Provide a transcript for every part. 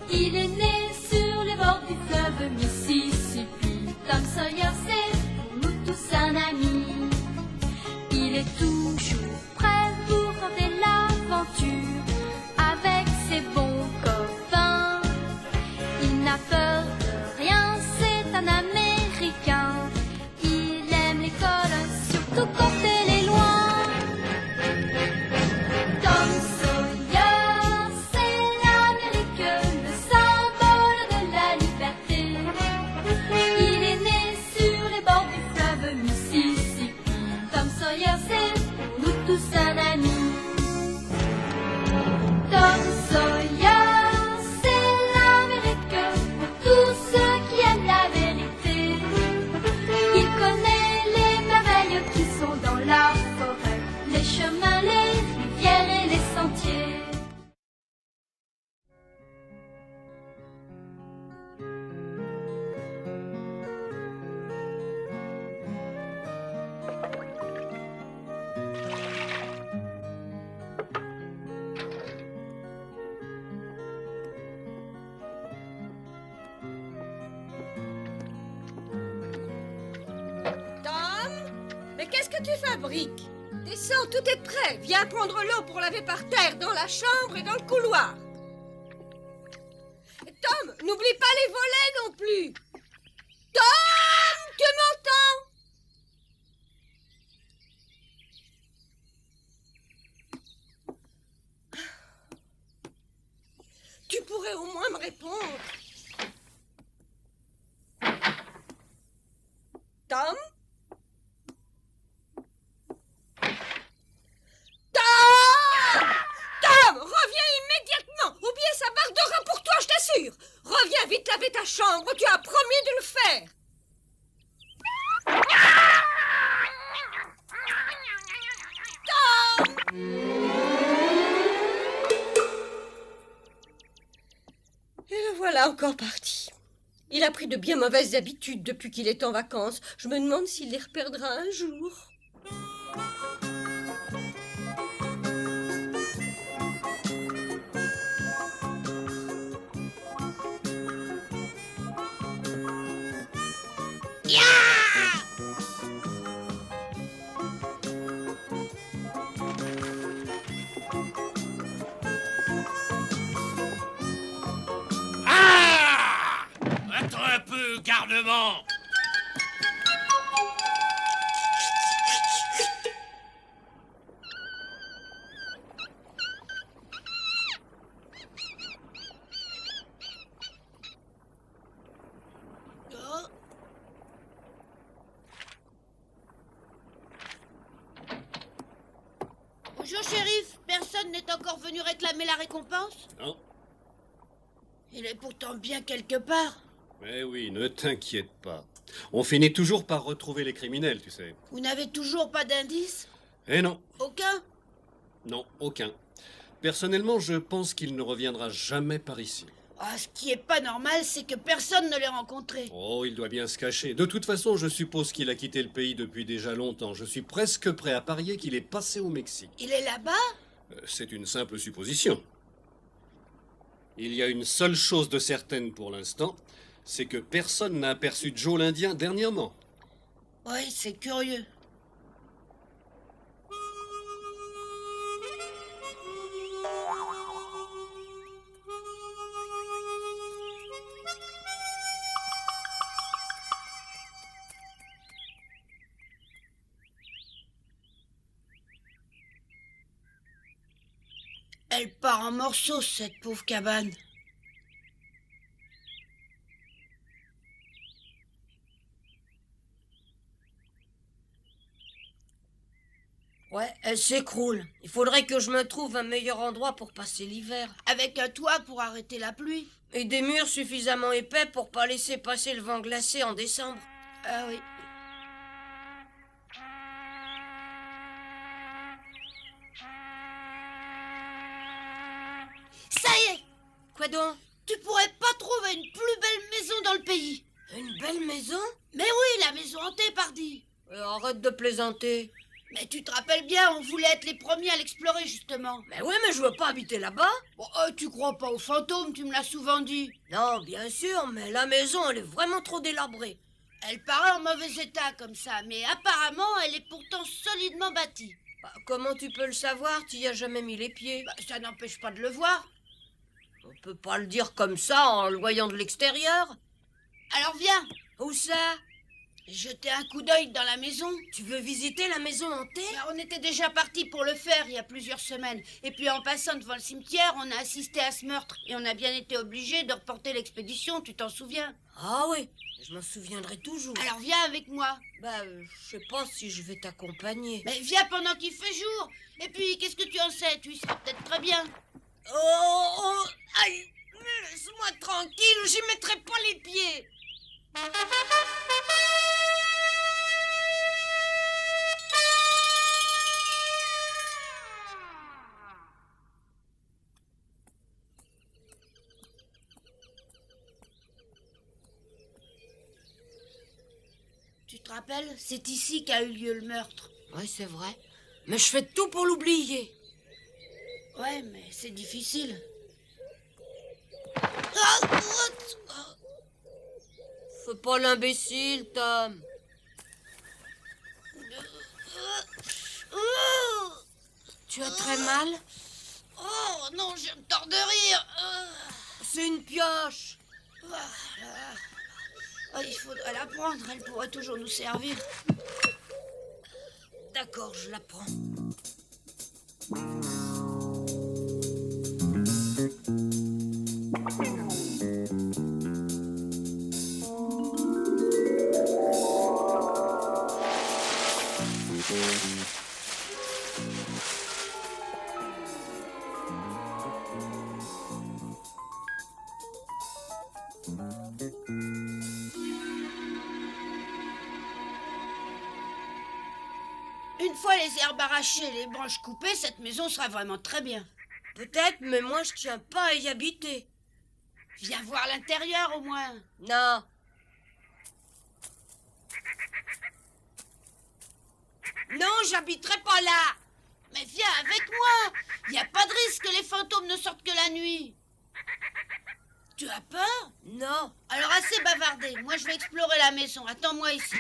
Il est né sur les bords du fleuve Mississippi. Tom Sawyer, c'est pour nous tous un ami. Il est toujours prêt pour tenter l'aventure avec ses bons copains. Il n'a peur de rien, c'est un Américain. Il aime l'école, surtout quand elle est loin. Tom Sawyer, c'est l'Amérique, le symbole de la liberté. Il est né sur les bords du fleuve Mississippi. Tom Sawyer, c'est pour nous tous un ami. Tom Sawyer, c'est l'Amérique pour tous ceux qui aiment la vérité. Il connaît les merveilles qui sont dans la forêt, les chemins, les rivières et les sentiers. Tom, mais qu'est-ce que tu fabriques? Descends, tout est prêt. Viens prendre l'eau pour laver par terre, dans la chambre et dans le couloir. Et Tom, n'oublie pas les volets non plus. Tom, tu m'entends? Tu pourrais au moins me répondre. Tom? Tom, reviens immédiatement, ou bien ça bardera pour toi, je t'assure. Reviens vite laver ta chambre, tu as promis de le faire. Tom! Et le voilà encore parti. Il a pris de bien mauvaises habitudes depuis qu'il est en vacances. Je me demande s'il les reperdra un jour. Attends un peu, garnement. Bonjour, shérif. Personne n'est encore venu réclamer la récompense? Non. Il est pourtant bien quelque part. Mais oui, ne t'inquiète pas. On finit toujours par retrouver les criminels, tu sais. Vous n'avez toujours pas d'indice? Eh non. Aucun? Non, aucun. Personnellement, je pense qu'il ne reviendra jamais par ici. Ah, ce qui est pas normal, c'est que personne ne l'ait rencontré. Oh, il doit bien se cacher. De toute façon, je suppose qu'il a quitté le pays depuis déjà longtemps. Je suis presque prêt à parier qu'il est passé au Mexique. Il est là-bas? C'est une simple supposition. Il y a une seule chose de certaine pour l'instant, c'est que personne n'a aperçu Joe l'Indien dernièrement. Oui, c'est curieux. Elle part en morceaux, cette pauvre cabane. Ouais, elle s'écroule. Il faudrait que je me trouve un meilleur endroit pour passer l'hiver. Avec un toit pour arrêter la pluie. Et des murs suffisamment épais pour pas laisser passer le vent glacé en décembre. Ah oui. Ça y est! Quoi donc? Tu pourrais pas trouver une plus belle maison dans le pays? Une belle maison? Mais oui, la maison hantée, pardi! Arrête de plaisanter. Mais tu te rappelles bien, on voulait être les premiers à l'explorer, justement. Mais oui, mais je veux pas habiter là-bas. Bon, tu crois pas aux fantômes, tu me l'as souvent dit. Non, bien sûr, mais la maison, elle est vraiment trop délabrée. Elle paraît en mauvais état comme ça, mais apparemment, elle est pourtant solidement bâtie. Bah, comment tu peux le savoir? Tu y as jamais mis les pieds. Bah, ça n'empêche pas de le voir. On peut pas le dire comme ça en le voyant de l'extérieur. Alors viens, Où ça? jeter un coup d'œil dans la maison. Tu veux visiter la maison hantée? Bah, on était déjà partis pour le faire il y a plusieurs semaines. Et puis en passant devant le cimetière, on a assisté à ce meurtre. Et on a bien été obligés de reporter l'expédition, tu t'en souviens? Ah oui, je m'en souviendrai toujours. Alors viens avec moi. Bah, je sais pas si je vais t'accompagner. Mais viens pendant qu'il fait jour. Et puis, qu'est-ce que tu en sais? Tu y seras peut-être très bien. Oh, aïe, laisse-moi tranquille, j'y mettrai pas les pieds. Tu te rappelles? C'est ici qu'a eu lieu le meurtre. Oui, c'est vrai. Mais je fais tout pour l'oublier. Ouais, mais c'est difficile. Fais pas l'imbécile, Tom. Tu as très mal? Oh non, je me tords de rire. C'est une pioche. Oh, il faudrait la prendre, elle pourrait toujours nous servir. D'accord, je la prends. Une fois les herbes arrachées et les branches coupées, cette maison sera vraiment très bien. Peut-être, mais moi je tiens pas à y habiter. Viens voir l'intérieur au moins. Non. Non, j'habiterai pas là. Mais viens avec moi. Il n'y a pas de risque que les fantômes ne sortent que la nuit. Tu as peur? Non. Alors assez bavardé. Moi, je vais explorer la maison. Attends-moi ici.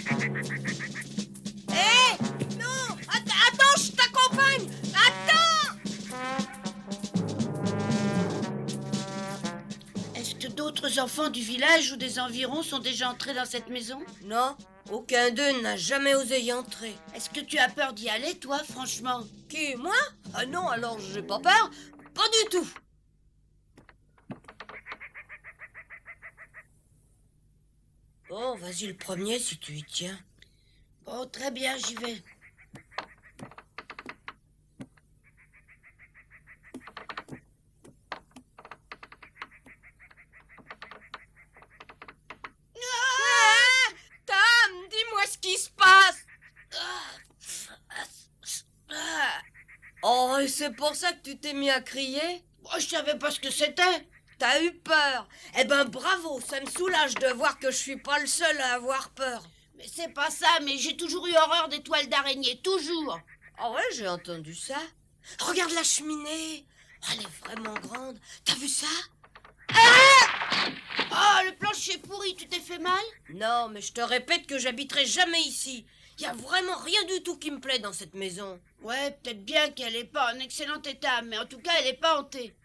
Hé! Non! Attends, je t'accompagne! Attends! Est-ce que d'autres enfants du village ou des environs sont déjà entrés dans cette maison? Non, aucun d'eux n'a jamais osé y entrer. Est-ce que tu as peur d'y aller, toi, franchement? Qui, moi? Ah non, alors j'ai pas peur. Pas du tout. Bon, vas-y le premier si tu y tiens. Bon, très bien, j'y vais. Ah! Tom, dis-moi ce qui se passe. Oh, et c'est pour ça que tu t'es mis à crier? Moi, je savais pas ce que c'était. T'as eu peur. Eh ben bravo, ça me soulage de voir que je suis pas le seul à avoir peur. Mais c'est pas ça, mais j'ai toujours eu horreur des toiles d'araignée, toujours. Ah ouais, j'ai entendu ça. Regarde la cheminée. Elle est vraiment grande. T'as vu ça? Oh, le plancher est pourri, tu t'es fait mal? Non, mais je te répète que j'habiterai jamais ici. Y a vraiment rien du tout qui me plaît dans cette maison. Ouais, peut-être bien qu'elle est pas en excellent état, mais en tout cas, elle est pas hantée.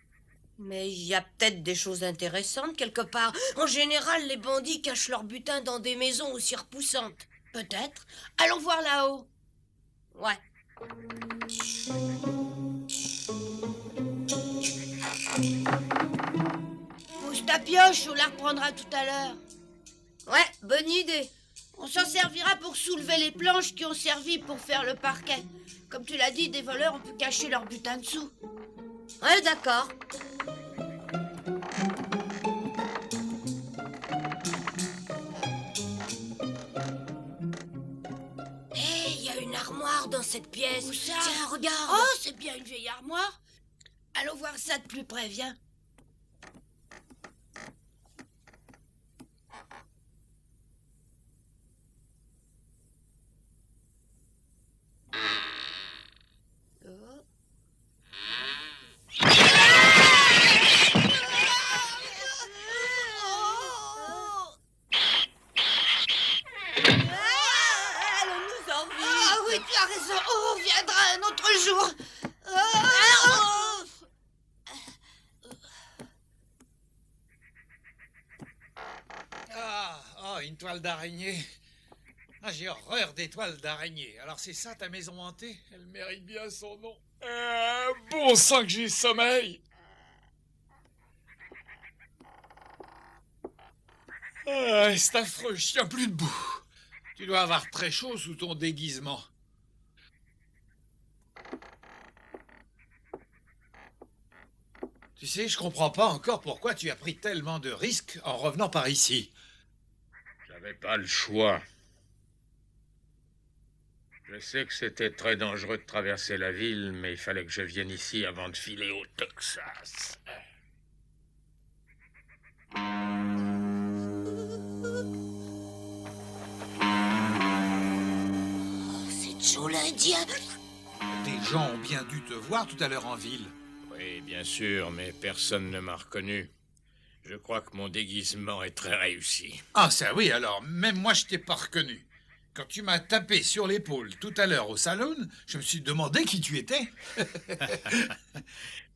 Mais il y a peut-être des choses intéressantes quelque part. En général, les bandits cachent leur butin dans des maisons aussi repoussantes. Peut-être. Allons voir là-haut. Ouais. Pousse ta pioche, on la reprendra tout à l'heure. Ouais, bonne idée. On s'en servira pour soulever les planches qui ont servi pour faire le parquet. Comme tu l'as dit, des voleurs, on peut cacher leur butin dessous. Ouais, d'accord. Hé, il y a une armoire dans cette pièce. Où ça? Tiens, regarde. Oh, c'est bien une vieille armoire. Allons voir ça de plus près, viens. une toile d'araignée. Ah, j'ai horreur des toiles d'araignée. Alors c'est ça ta maison hantée? Elle mérite bien son nom. Bon sang que j'ai sommeil. Ah, c'est affreux, je tiens plus debout. Tu dois avoir très chaud sous ton déguisement. Tu sais, je comprends pas encore pourquoi tu as pris tellement de risques en revenant par ici. J'avais pas le choix. Je sais que c'était très dangereux de traverser la ville, mais il fallait que je vienne ici avant de filer au Texas. C'est Joe l'Indien. Des gens ont bien dû te voir tout à l'heure en ville. Oui, bien sûr, mais personne ne m'a reconnu. Je crois que mon déguisement est très réussi. Ah ça oui, alors même moi je t'ai pas reconnu. Quand tu m'as tapé sur l'épaule tout à l'heure au salon, je me suis demandé qui tu étais.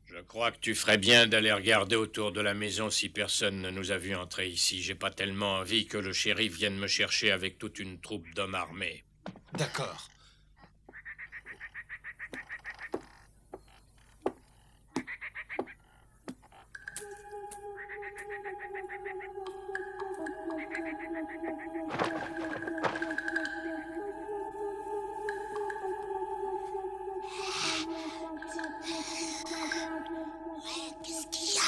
Je crois que tu ferais bien d'aller regarder autour de la maison si personne ne nous a vus entrer ici. J'ai pas tellement envie que le shérif vienne me chercher avec toute une troupe d'hommes armés. D'accord. Qu'est-ce qu'il y a?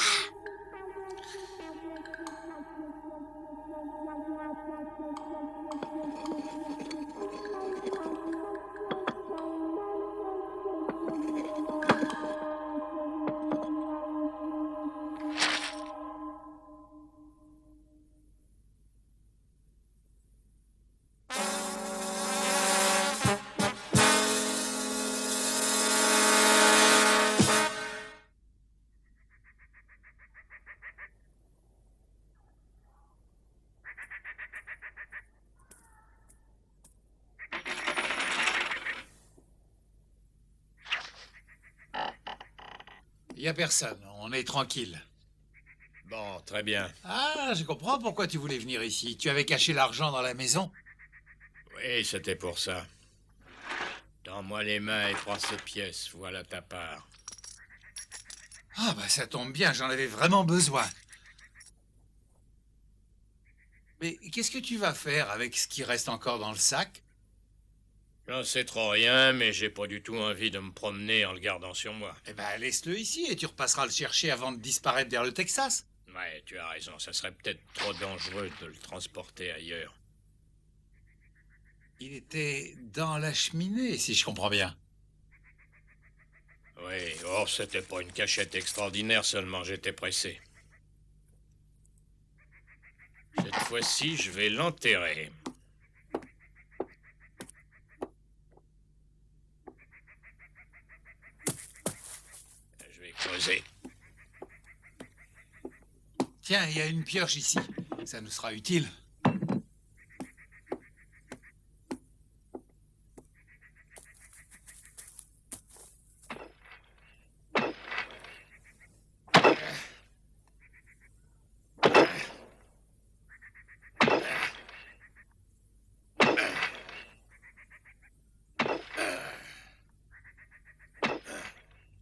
Il y a personne, on est tranquille. Bon, très bien. Ah, je comprends pourquoi tu voulais venir ici. Tu avais caché l'argent dans la maison. Oui, c'était pour ça. Tends-moi les mains et prends ces pièces. Voilà ta part. Ah bah ça tombe bien, j'en avais vraiment besoin. Mais qu'est-ce que tu vas faire avec ce qui reste encore dans le sac? J'en sais trop rien, mais j'ai pas du tout envie de me promener en le gardant sur moi. Eh ben laisse-le ici et tu repasseras le chercher avant de disparaître vers le Texas. Ouais, tu as raison, ça serait peut-être trop dangereux de le transporter ailleurs. Il était dans la cheminée, si je comprends bien. Oui, oh, c'était pas une cachette extraordinaire, seulement j'étais pressé. Cette fois-ci, je vais l'enterrer. Je vais creuser. Tiens, il y a une pioche ici. Ça nous sera utile.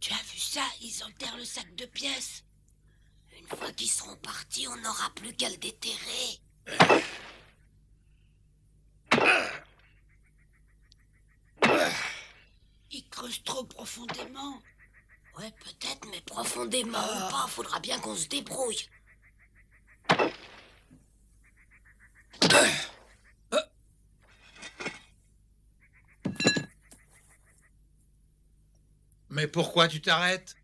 Tu as vu ça? Ils enterrent le sac de pièces. Une fois qu'ils seront partis, on n'aura plus qu'à le déterrer. Ils creusent trop profondément. Ouais, peut-être, mais profondément ou pas, faudra bien qu'on se débrouille. Mais pourquoi tu t'arrêtes?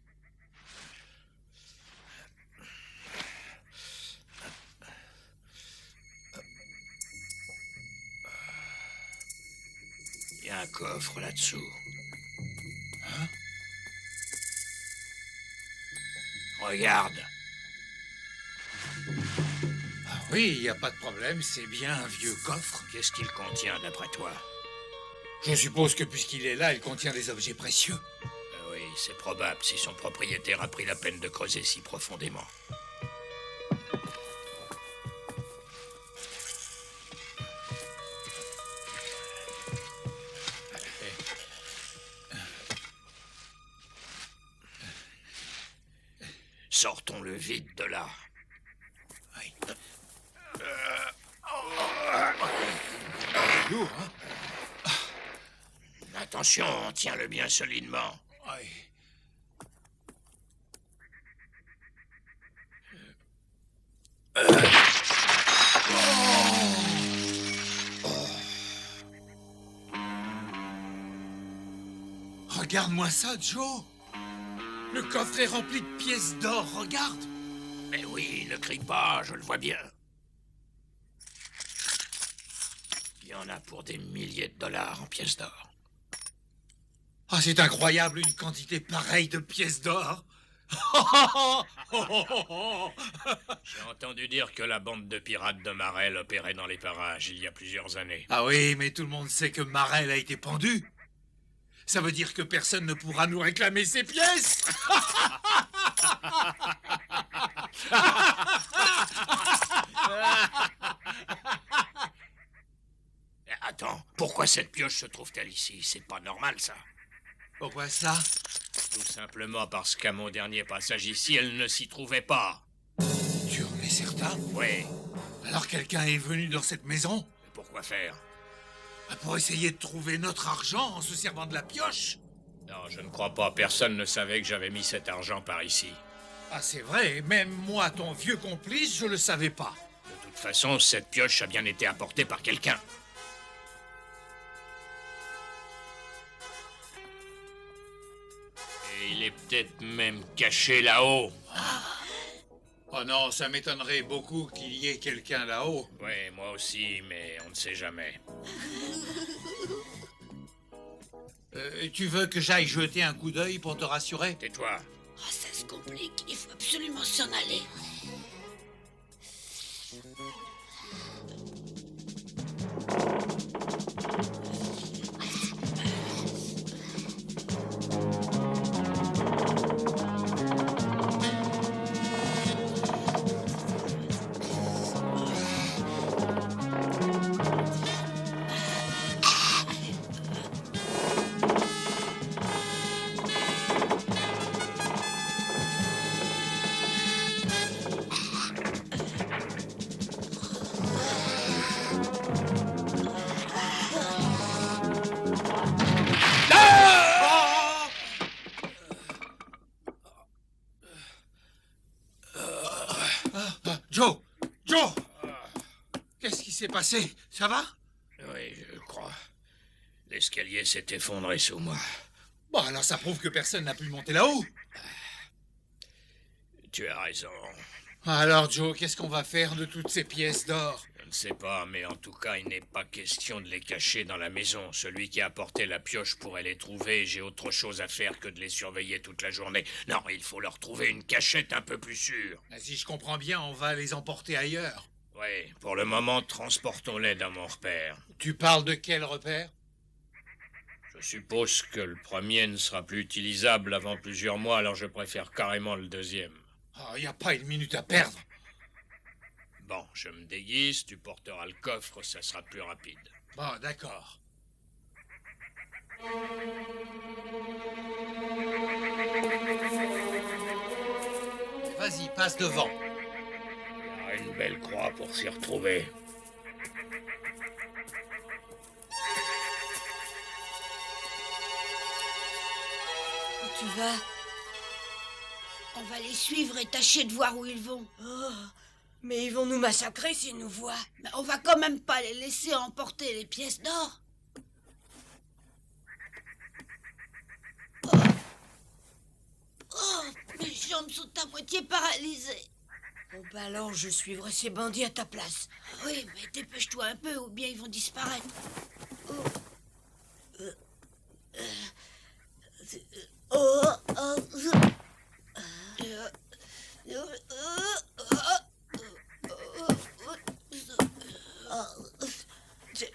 Il y a un coffre là-dessous. Hein? Regarde. Ah oui, il n'y a pas de problème, c'est bien un vieux coffre. Qu'est-ce qu'il contient, d'après toi? Je suppose que puisqu'il est là, il contient des objets précieux. Oui, c'est probable si son propriétaire a pris la peine de creuser si profondément. sortons le vide de là. Oui. Lourd, hein? Attention, tiens-le bien solidement. Oui. Regarde-moi ça, Joe. Le coffre est rempli de pièces d'or, regarde. Mais oui, ne crie pas, je le vois bien. Il y en a pour des milliers de dollars en pièces d'or. Ah, c'est incroyable, une quantité pareille de pièces d'or. J'ai entendu dire que la bande de pirates de Marel opérait dans les parages il y a plusieurs années. Ah oui, mais tout le monde sait que Marel a été pendu. Ça veut dire que personne ne pourra nous réclamer ses pièces. Attends, pourquoi cette pioche se trouve-t-elle ici? C'est pas normal, ça. Pourquoi ça? Tout simplement parce qu'à mon dernier passage ici, elle ne s'y trouvait pas. Tu en es certain? Oui, Alors quelqu'un est venu dans cette maison? mais pourquoi faire? Pour essayer de trouver notre argent en se servant de la pioche? Non, je ne crois pas. Personne ne savait que j'avais mis cet argent par ici. Ah, c'est vrai, même moi, ton vieux complice, je le savais pas. De toute façon, cette pioche a bien été apportée par quelqu'un. Et il est peut-être même caché là-haut. Oh non, ça m'étonnerait beaucoup qu'il y ait quelqu'un là-haut. Oui, moi aussi, mais on ne sait jamais. Tu veux que j'aille jeter un coup d'œil pour te rassurer? Tais-toi. Oh, ça se complique. Il faut absolument s'en aller. Joe! Joe! Qu'est-ce qui s'est passé? Ça va? Oui, je crois. L'escalier s'est effondré sous moi. Bon, alors ça prouve que personne n'a pu monter là-haut. Tu as raison. Alors, Joe, qu'est-ce qu'on va faire de toutes ces pièces d'or? Je ne sais pas, mais en tout cas, il n'est pas question de les cacher dans la maison. Celui qui a apporté la pioche pourrait les trouver et j'ai autre chose à faire que de les surveiller toute la journée. Non, il faut leur trouver une cachette un peu plus sûre. Si je comprends bien, on va les emporter ailleurs. Oui, pour le moment, transportons-les dans mon repère. Tu parles de quel repère? Je suppose que le premier ne sera plus utilisable avant plusieurs mois, alors je préfère carrément le deuxième. Il n'y a pas une minute à perdre. Bon, je me déguise, tu porteras le coffre, ça sera plus rapide. Bon, d'accord. Vas-y, passe devant. Il y a une belle croix pour s'y retrouver. Où tu vas? On va les suivre et tâcher de voir où ils vont. Oh, mais ils vont nous massacrer s'ils nous voient. Mais on va quand même pas les laisser emporter les pièces d'or. Oh, mes jambes sont à moitié paralysées. Bon, bah alors je suivrai ces bandits à ta place. Oui, mais dépêche-toi un peu ou bien ils vont disparaître.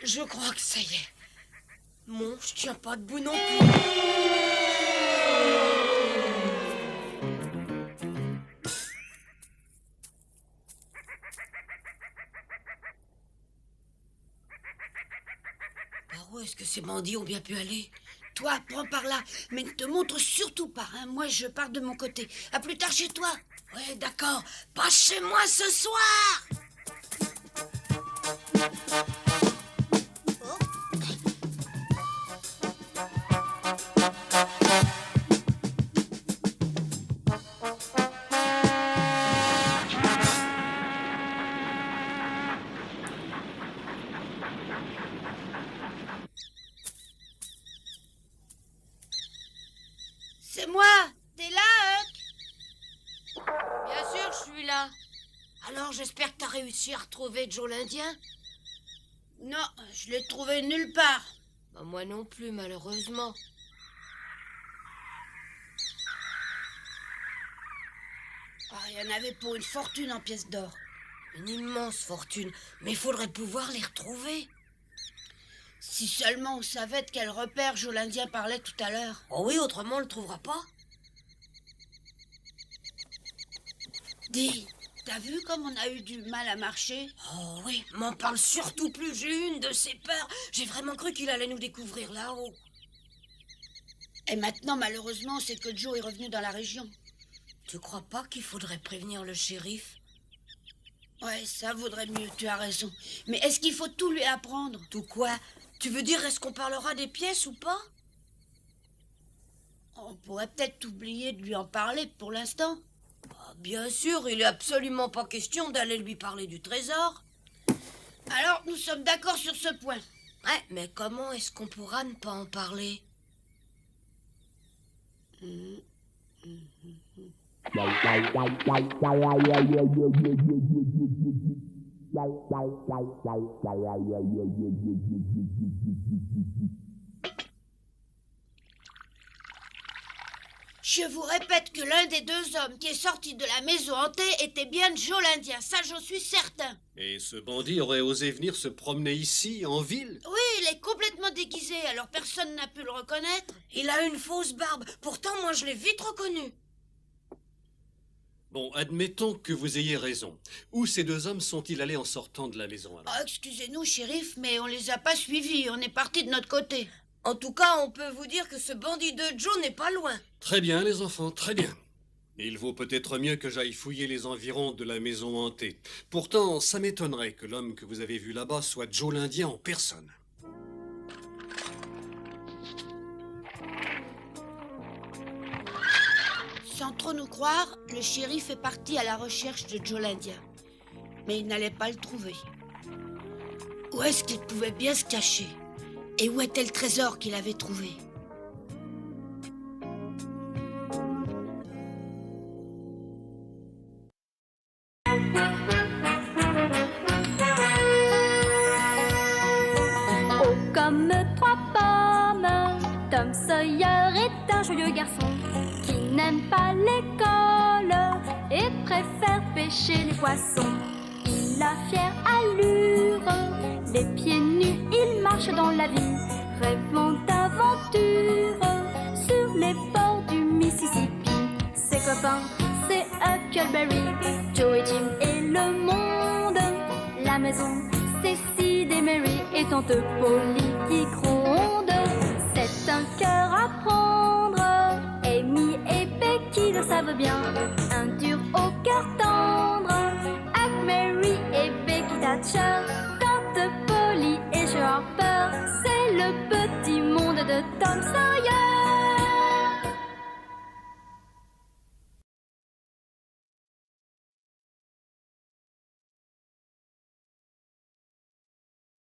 Je crois que ça y est. Bon, je tiens pas debout non plus. Par où est-ce que ces bandits ont bien pu aller? Toi, prends par là, mais ne te montre surtout pas. Hein. Moi, je pars de mon côté. À plus tard chez toi. Ouais, d'accord. Pas chez moi ce soir. C'est moi. T'es là, Huck? Bien sûr, je suis là. Alors, j'espère que t'as réussi à retrouver Joe l'Indien. Non, je l'ai trouvé nulle part. Bah, moi non plus, malheureusement. Il y en avait pour une fortune en pièces d'or. Une immense fortune. Mais il faudrait pouvoir les retrouver. Si seulement on savait de quel repère Joe l'Indien parlait tout à l'heure. Oh oui, autrement, on le trouvera pas. Dis, t'as vu comme on a eu du mal à marcher? Oh oui, m'en parle surtout plus. J'ai eu une de ces peurs. J'ai vraiment cru qu'il allait nous découvrir là-haut. Et maintenant, malheureusement, c'est que Joe est revenu dans la région. Tu crois pas qu'il faudrait prévenir le shérif? Ouais, ça vaudrait mieux, tu as raison. Mais est-ce qu'il faut tout lui apprendre? Tout quoi? Tu veux dire, est-ce qu'on parlera des pièces ou pas? On pourrait peut-être oublier de lui en parler pour l'instant. Ah, bien sûr, il est absolument pas question d'aller lui parler du trésor. Alors, nous sommes d'accord sur ce point. Ouais, mais comment est-ce qu'on pourra ne pas en parler? Je vous répète que l'un des deux hommes qui est sorti de la maison hantée était bien Joe l'Indien, ça j'en suis certain. Et ce bandit aurait osé venir se promener ici, en ville? Oui, il est complètement déguisé, alors personne n'a pu le reconnaître. Il a une fausse barbe. Pourtant, moi, je l'ai vite reconnu. Bon, admettons que vous ayez raison. Où ces deux hommes sont-ils allés en sortant de la maison alors? Excusez-nous, shérif, mais on les a pas suivis, on est parti de notre côté. En tout cas, on peut vous dire que ce bandit de Joe n'est pas loin. Très bien, les enfants, très bien. Il vaut peut-être mieux que j'aille fouiller les environs de la maison hantée. Pourtant, ça m'étonnerait que l'homme que vous avez vu là-bas soit Joe l'Indien en personne. Sans trop nous croire, le shérif est parti à la recherche de Joe l'Indien. Mais il n'allait pas le trouver. Où est-ce qu'il pouvait bien se cacher? Et où était le trésor qu'il avait trouvé? Oh, comme trois pommes, Tom Sawyer est un joyeux garçon qui n'aime pas l'école et préfère pêcher les poissons. Il a fière allure, les pieds nus, il marche dans la vie, rêvant d'aventure sur les bords du Mississippi. Ses copains, c'est Huckleberry, Joe et Jim et le monde. La maison, c'est Sid et Mary et tante Polly qui gronde. C'est un cœur à prendre, Amy et Becky le savent bien. Un dur au cœur tendre, Huck, Mary et Becky Thatcher. Tante Polly et Joe Harper, c'est le petit monde de Tom Sawyer.